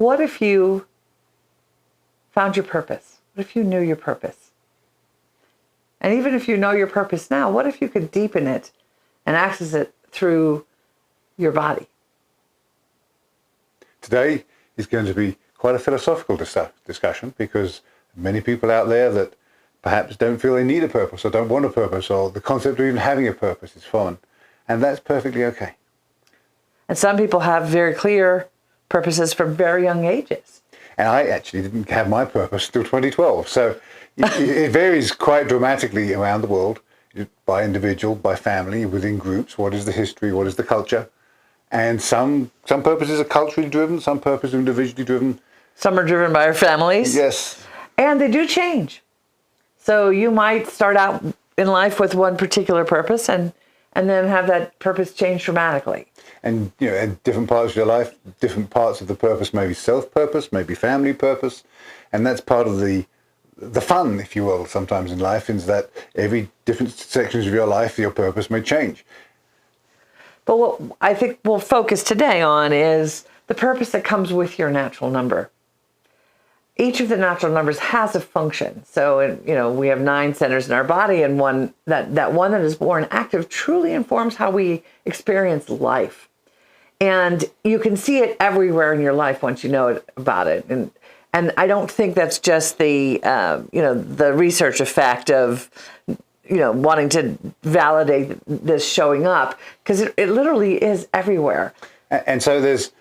what if you found your purpose? What if you knew your purpose? And even if you know your purpose now, what if you could deepen it and access it through your body? Today is going to be quite a philosophical discussion, because many people out there that perhaps don't feel they need a purpose or don't want a purpose, or the concept of even having a purpose is foreign. And that's perfectly okay. And some people have very clear purposes from very young ages. And I actually didn't have my purpose till 2012. So it varies quite dramatically around the world, by individual, by family, within groups. What is the history? What is the culture? And some purposes are culturally driven, some purposes are individually driven. Some are driven by our families. Yes. And they do change. So you might start out in life with one particular purpose and then have that purpose change dramatically. And, you know, at different parts of your life, different parts of the purpose may be self-purpose, maybe family purpose. And that's part of the fun, if you will, sometimes in life, is that every different sections of your life, your purpose may change. But what I think we'll focus today on is the purpose that comes with your natural number. Each of the natural numbers has a function. So, you know, we have 9 centers in our body, and one that is born active truly informs how we experience life. And you can see it everywhere in your life once you know about it. And I don't think that's just the the research effect of wanting to validate this showing up, because it literally is everywhere. And so there's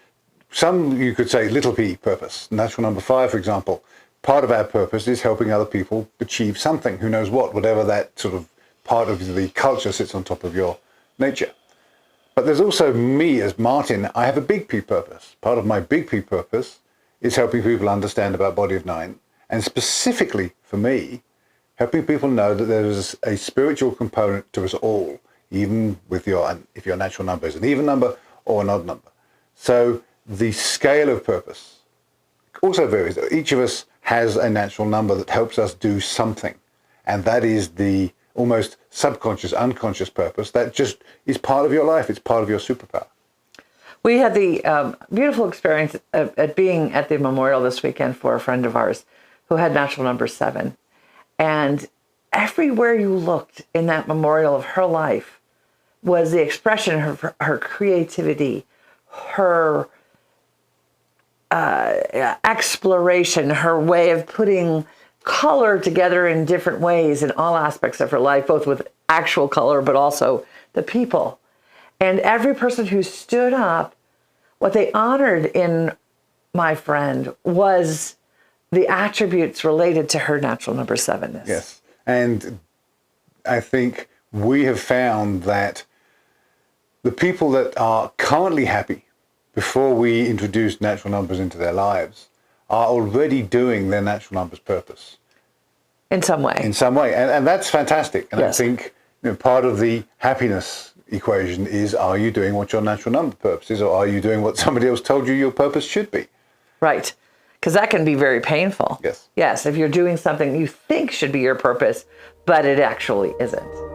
some, you could say, little p purpose. Natural number 5, for example. Part of our purpose is helping other people achieve something, who knows what, whatever that sort of part of the culture sits on top of your nature. But there's also me as Martin. I have a big P purpose. Part of my big P purpose is helping people understand about Body of 9. And specifically for me, helping people know that there is a spiritual component to us all, even with if your natural number is an even number or an odd number. So the scale of purpose also varies. Each of us has a natural number that helps us do something. And that is the almost subconscious, unconscious purpose that just is part of your life. It's part of your superpower. We had the beautiful experience at being at the memorial this weekend for a friend of ours who had natural number 7. And everywhere you looked in that memorial of her life was the expression of her creativity, her exploration, her way of putting color together in different ways in all aspects of her life, both with actual color, but also the people. And every person who stood up, what they honored in my friend was the attributes related to her natural number 7-ness. Yes. And I think we have found that the people that are currently happy before we introduce natural numbers into their lives are already doing their natural numbers purpose. In some way. In some way. And that's fantastic. And yes. I think part of the happiness equation is, are you doing what your natural number purpose is, or are you doing what somebody else told you your purpose should be? Right. Because that can be very painful. Yes. Yes, if you're doing something you think should be your purpose, but it actually isn't.